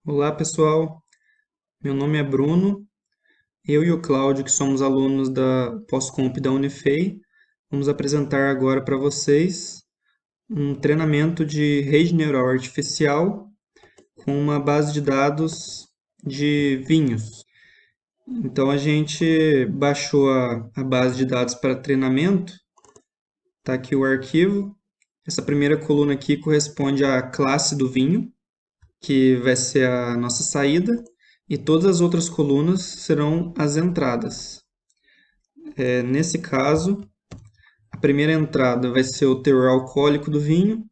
Olá, pessoal. Meu nome é Bruno. Eu e o Cláudio, que somos alunos da Pós-Comp da Unifei, vamos apresentar agora para vocês um treinamento de rede neural artificial com uma base de dados de vinhos. Então, a gente baixou a base de dados para treinamento. Está aqui o arquivo. Essa primeira coluna aqui corresponde à classe do vinho, que vai ser a nossa saída, e todas as outras colunas serão as entradas. Nesse caso, a primeira entrada vai ser o teor alcoólico do vinho,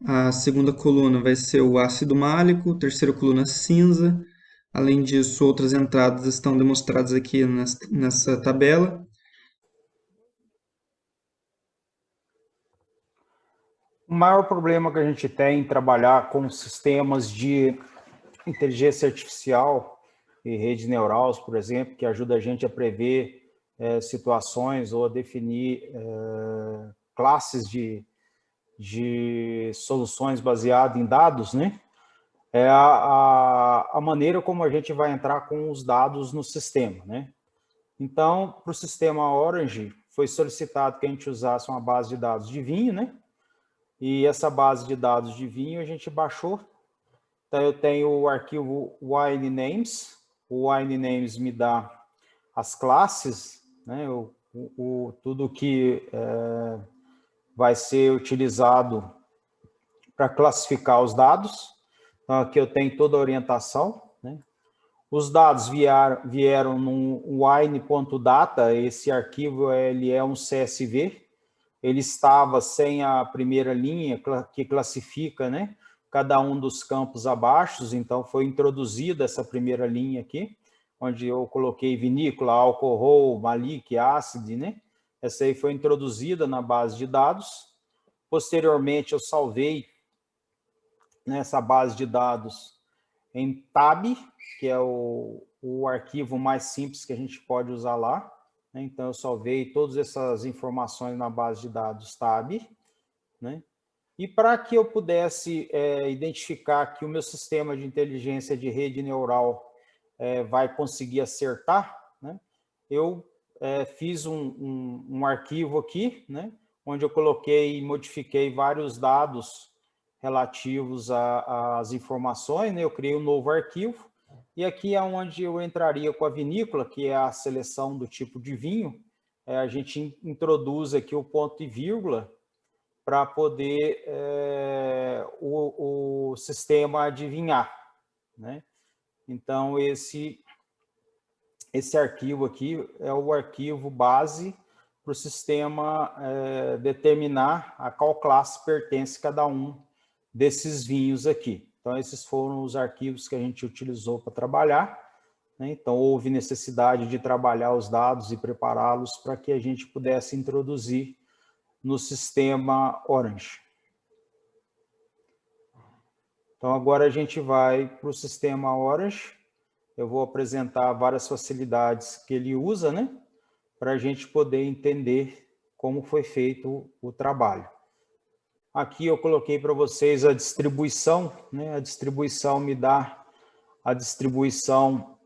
a segunda coluna vai ser o ácido málico, a terceira coluna cinza. Além disso, outras entradas estão demonstradas aqui nessa tabela. O maior problema que a gente tem em trabalhar com sistemas de inteligência artificial e redes neurais, por exemplo, que ajuda a gente a prever situações ou a definir classes de soluções baseadas em dados, né? É a maneira como a gente vai entrar com os dados no sistema, né? Então, para o sistema Orange, foi solicitado que a gente usasse uma base de dados de vinho, né? E essa base de dados de vinho a gente baixou. Então, eu tenho o arquivo wine names. O wine names me dá as classes, né? Tudo que vai ser utilizado para classificar os dados. Então, aqui eu tenho toda a orientação, né? Os dados vieram num wine.data. Esse arquivo ele é um CSV. Ele estava sem a primeira linha que classifica, né, cada um dos campos abaixo, então foi introduzida essa primeira linha aqui, onde eu coloquei vinícola, alcohol, malic, ácido, né? Essa aí foi introduzida na base de dados. Posteriormente, eu salvei nessa base de dados em tab, que é o arquivo mais simples que a gente pode usar lá. Então, eu salvei todas essas informações na base de dados tab, né? E para que eu pudesse identificar que o meu sistema de inteligência de rede neural vai conseguir acertar, né? Eu fiz um arquivo aqui, né? Onde eu coloquei e modifiquei vários dados relativos às informações, né? Eu criei um novo arquivo, e aqui é onde eu entraria com a vinícola, que é a seleção do tipo de vinho. A gente introduz aqui o ponto e vírgula para poder o sistema adivinhar, né? Então, esse arquivo aqui é o arquivo base para o sistema determinar a qual classe pertence cada um desses vinhos aqui. Então, esses foram os arquivos que a gente utilizou para trabalhar, né? Então, houve necessidade de trabalhar os dados e prepará-los para que a gente pudesse introduzir no sistema Orange. Então, agora a gente vai para o sistema Orange. Eu vou apresentar várias facilidades que ele usa, né? Para a gente poder entender como foi feito o trabalho. Aqui eu coloquei para vocês a distribuição, né? A distribuição me dá a distribuição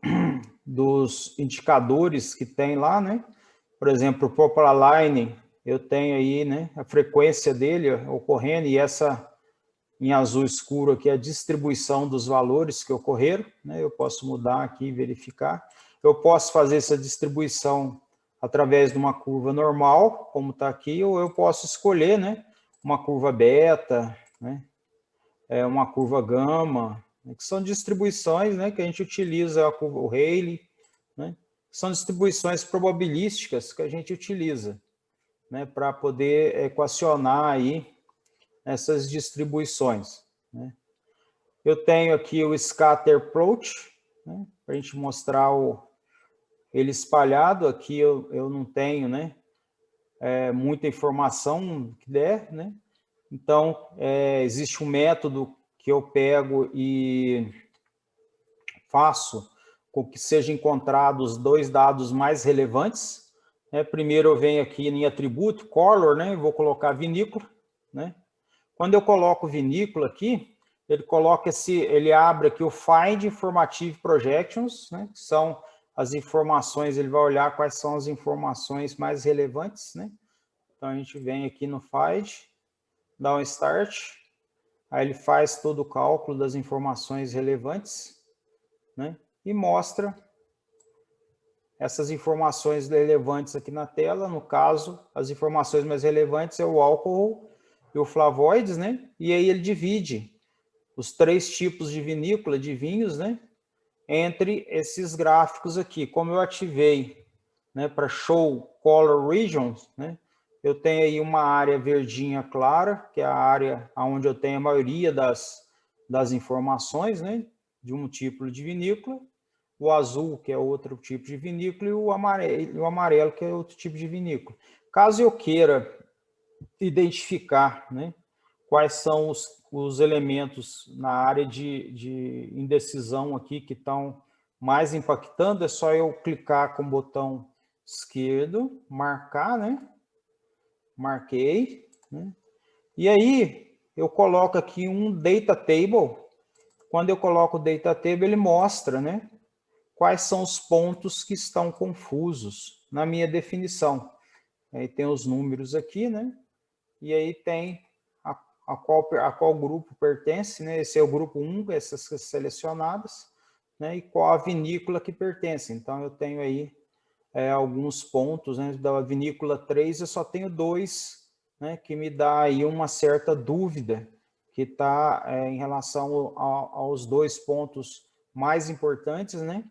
dos indicadores que tem lá, né? Por exemplo, o Popular Line, eu tenho aí, né, a frequência dele ocorrendo, e essa em azul escuro aqui é a distribuição dos valores que ocorreram, né? Eu posso mudar aqui e verificar. Eu posso fazer essa distribuição através de uma curva normal, como está aqui, ou eu posso escolher, né, uma curva beta, né, uma curva gama, né, que são distribuições, né, que a gente utiliza a curva, o Rayleigh, né, são distribuições probabilísticas que a gente utiliza, né, para poder equacionar aí essas distribuições, né. Eu tenho aqui o Scatter Plot, né, para a gente mostrar ele espalhado. Aqui eu não tenho, né, muita informação que der, né. Então, existe um método que eu pego e faço com que sejam encontrados dois dados mais relevantes, né. Primeiro eu venho aqui em atributo, color, né, vou colocar vinícola, né. Quando eu coloco vinícola aqui, ele coloca ele abre aqui o Find Informative Projections, né, que são as informações, ele vai olhar quais são as informações mais relevantes, né? Então, a gente vem aqui no Find, dá um Start, aí ele faz todo o cálculo das informações relevantes, né? E mostra essas informações relevantes aqui na tela. No caso, as informações mais relevantes é o álcool e o flavoides, né? E aí ele divide os 3 tipos de vinícola, de vinhos, né? Entre esses gráficos aqui. Como eu ativei, né, para Show Color Regions, né? Eu tenho aí uma área verdinha clara, que é a área onde eu tenho a maioria das informações, né? De um tipo de vinícola. O azul, que é outro tipo de vinícola, e o amarelo, que é outro tipo de vinícola. Caso eu queira identificar, né, quais são os elementos na área de indecisão aqui que estão mais impactando, é só eu clicar com o botão esquerdo, marcar, né? Marquei, né? E aí eu coloco aqui um data table. Quando eu coloco o data table, ele mostra, né, quais são os pontos que estão confusos na minha definição. Aí tem os números aqui, né? E aí tem a qual grupo pertence, né? Esse é o grupo 1, essas selecionadas, né? E qual a vinícola que pertence. Então, eu tenho aí alguns pontos, né? Da vinícola 3, eu só tenho 2, né? Que me dá aí uma certa dúvida, que está em relação aos 2 pontos mais importantes, né?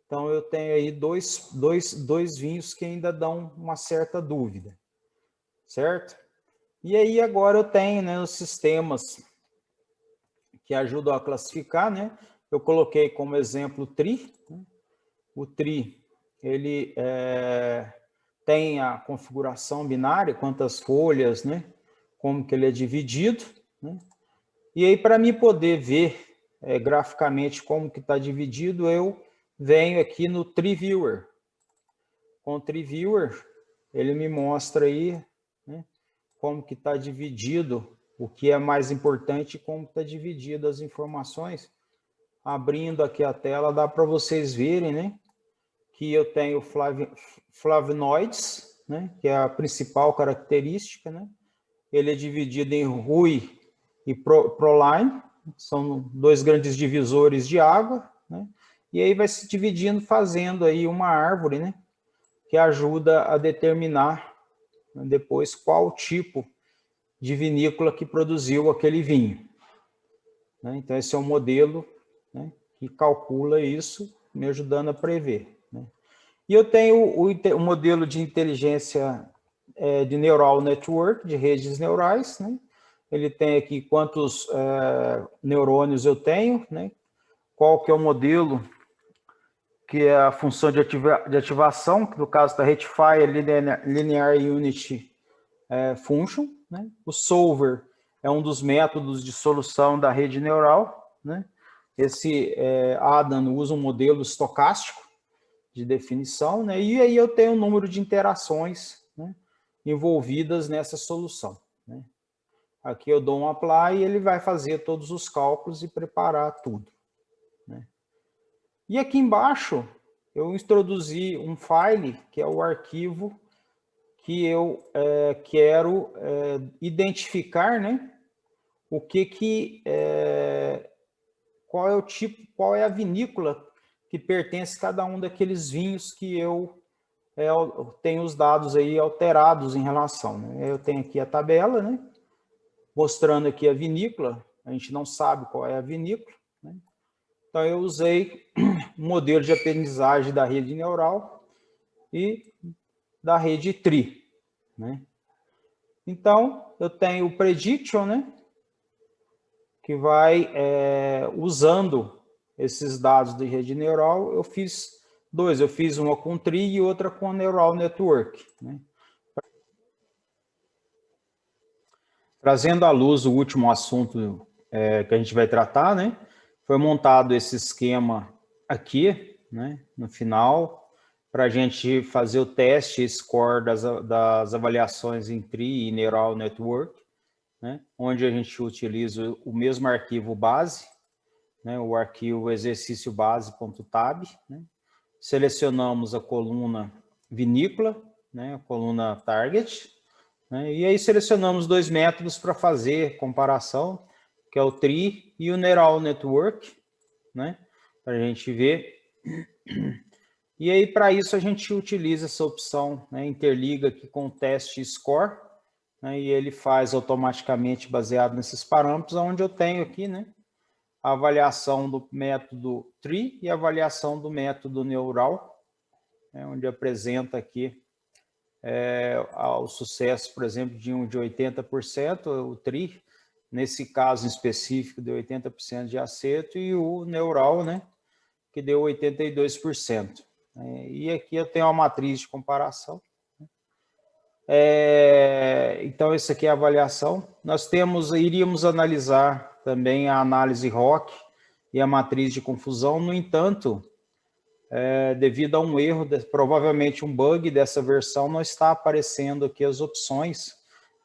Então, eu tenho aí dois vinhos que ainda dão uma certa dúvida, certo? E aí, agora eu tenho, né, os sistemas que ajudam a classificar, né? Eu coloquei como exemplo o TRI. Né? O TRI, ele tem a configuração binária, quantas folhas, né? Como que ele é dividido, né? E aí, para mim poder ver graficamente como que está dividido, eu venho aqui no Tree Viewer. Com o Tree Viewer, ele me mostra aí, né, como que está dividido, o que é mais importante, como está dividido as informações. Abrindo aqui a tela, dá para vocês verem, né, que eu tenho flavonoides, né, que é a principal característica, né. Ele é dividido em RUI e Proline, são 2 grandes divisores de água, né, e aí vai se dividindo, fazendo aí uma árvore, né, que ajuda a determinar, né, depois qual tipo de vinícola que produziu aquele vinho. Né? Então, esse é um modelo, né, que calcula isso, me ajudando a prever. Né? E eu tenho o modelo de inteligência de neural network, de redes neurais. Né? Ele tem aqui quantos neurônios eu tenho, né? Qual que é o modelo, que é a função de ativação, que no caso da Rectifier Linear Unity Function. Né? O solver é um dos métodos de solução da rede neural. Né? Esse Adam usa um modelo estocástico de definição, né? E aí eu tenho um número de interações, né, envolvidas nessa solução. Né? Aqui eu dou um apply e ele vai fazer todos os cálculos e preparar tudo. Né? E aqui embaixo eu introduzi um file, que é o arquivo que eu quero identificar, né, o qual é o tipo, qual é a vinícola que pertence a cada um daqueles vinhos que eu tenho os dados aí alterados em relação. Né? Eu tenho aqui a tabela, né, mostrando aqui a vinícola. A gente não sabe qual é a vinícola. Né? Então, eu usei um modelo de aprendizagem da rede neural e da rede TRI. Né? Então, eu tenho o prediction, né, que vai, usando esses dados de rede neural, eu fiz 2. Eu fiz uma com TRI e outra com Neural Network. Né? Trazendo à luz o último assunto que a gente vai tratar, né? Foi montado esse esquema aqui, né, no final, para a gente fazer o teste score das avaliações em TRI e Neural Network. né, onde a gente utiliza o mesmo arquivo base, né, o arquivo exercício base.tab, né, selecionamos a coluna vinícola, né, a coluna target, né, e aí selecionamos dois métodos para fazer comparação, que é o tree e o neural network, né, para a gente ver. E aí, para isso, a gente utiliza essa opção, né, interliga aqui com o teste score, né, e ele faz automaticamente baseado nesses parâmetros, onde eu tenho aqui, né, a avaliação do método tree e a avaliação do método neural, né, onde apresenta aqui o sucesso, por exemplo, de 80%, o tree, nesse caso específico, deu 80% de acerto, e o neural, né, que deu 82%. E aqui eu tenho uma matriz de comparação. Então, essa aqui é a avaliação. Nós iríamos analisar também a análise ROC e a matriz de confusão. No entanto, devido a um erro, provavelmente um bug dessa versão, não está aparecendo aqui as opções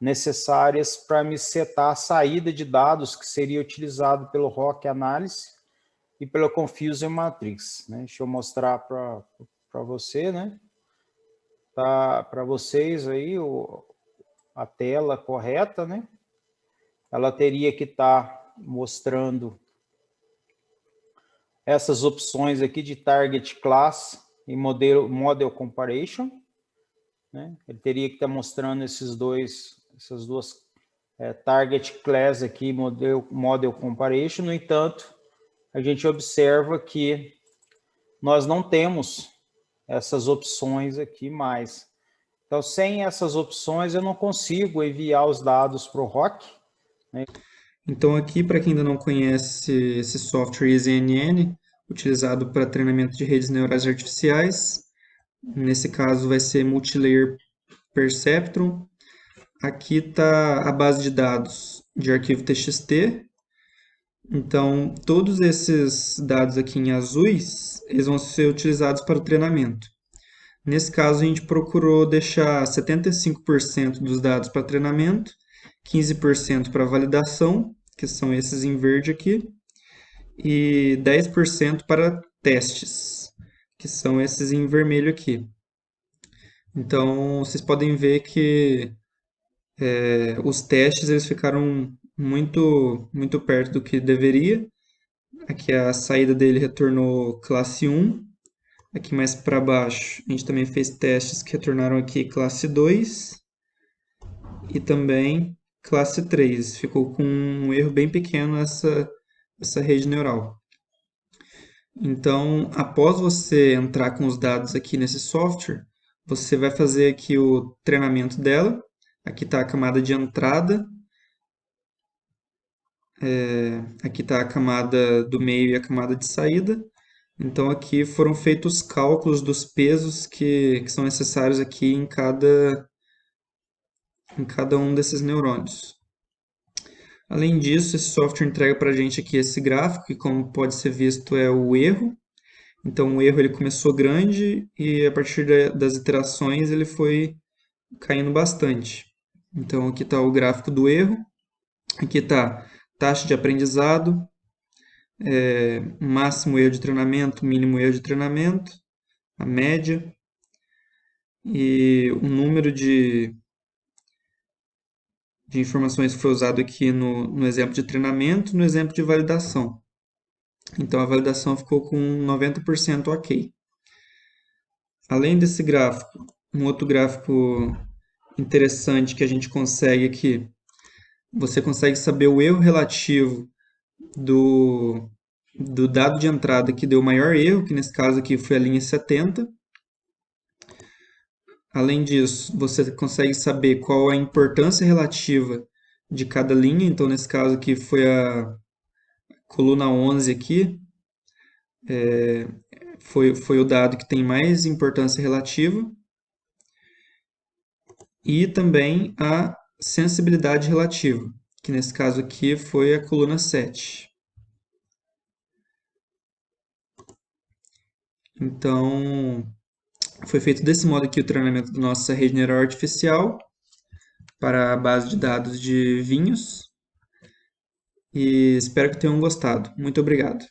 necessárias para me setar a saída de dados que seria utilizado pelo ROC Análise e pela Confusion Matrix, né? Deixa eu mostrar para você, né? Tá para vocês aí a tela correta, né? Ela teria que estar mostrando essas opções aqui de Target Class e Model Comparison, né? Ele teria que estar mostrando essas duas Target Class aqui, Model Comparison. No entanto, a gente observa que nós não temos essas opções aqui mais. Então, sem essas opções, eu não consigo enviar os dados para o ROC. Né? Então, aqui, para quem ainda não conhece esse software EasyNN, utilizado para treinamento de redes neurais artificiais, nesse caso vai ser Multilayer Perceptron. Aqui está a base de dados de arquivo TXT. Então, todos esses dados aqui em azuis, eles vão ser utilizados para o treinamento. Nesse caso, a gente procurou deixar 75% dos dados para treinamento, 15% para validação, que são esses em verde aqui, e 10% para testes, que são esses em vermelho aqui. Então, vocês podem ver que os testes eles ficaram muito perto do que deveria. Aqui a saída dele retornou classe 1. Aqui mais para baixo, a gente também fez testes que retornaram aqui classe 2 e também classe 3. Ficou com um erro bem pequeno essa rede neural. Então, após você entrar com os dados aqui nesse software, você vai fazer aqui o treinamento dela. Aqui está a camada de entrada. Aqui está a camada do meio e a camada de saída. Então, aqui foram feitos os cálculos dos pesos que são necessários aqui em cada um desses neurônios. Além disso, esse software entrega para a gente aqui esse gráfico, que como pode ser visto é o erro. Então, o erro ele começou grande e a partir das iterações ele foi caindo bastante. Então, aqui está o gráfico do erro. Aqui está taxa de aprendizado, máximo erro de treinamento, mínimo erro de treinamento, a média e o número de informações que foi usado aqui no exemplo de treinamento e no exemplo de validação. Então, a validação ficou com 90% ok. Além desse gráfico, um outro gráfico interessante que a gente consegue aqui, você consegue saber o erro relativo do dado de entrada que deu o maior erro, que nesse caso aqui foi a linha 70. Além disso, você consegue saber qual a importância relativa de cada linha. Então, nesse caso aqui foi a coluna 11 aqui, foi o dado que tem mais importância relativa. E também a sensibilidade relativa, que nesse caso aqui foi a coluna 7. Então, foi feito desse modo aqui o treinamento da nossa rede neural artificial. para a base de dados de vinhos e espero que tenham gostado. Muito obrigado.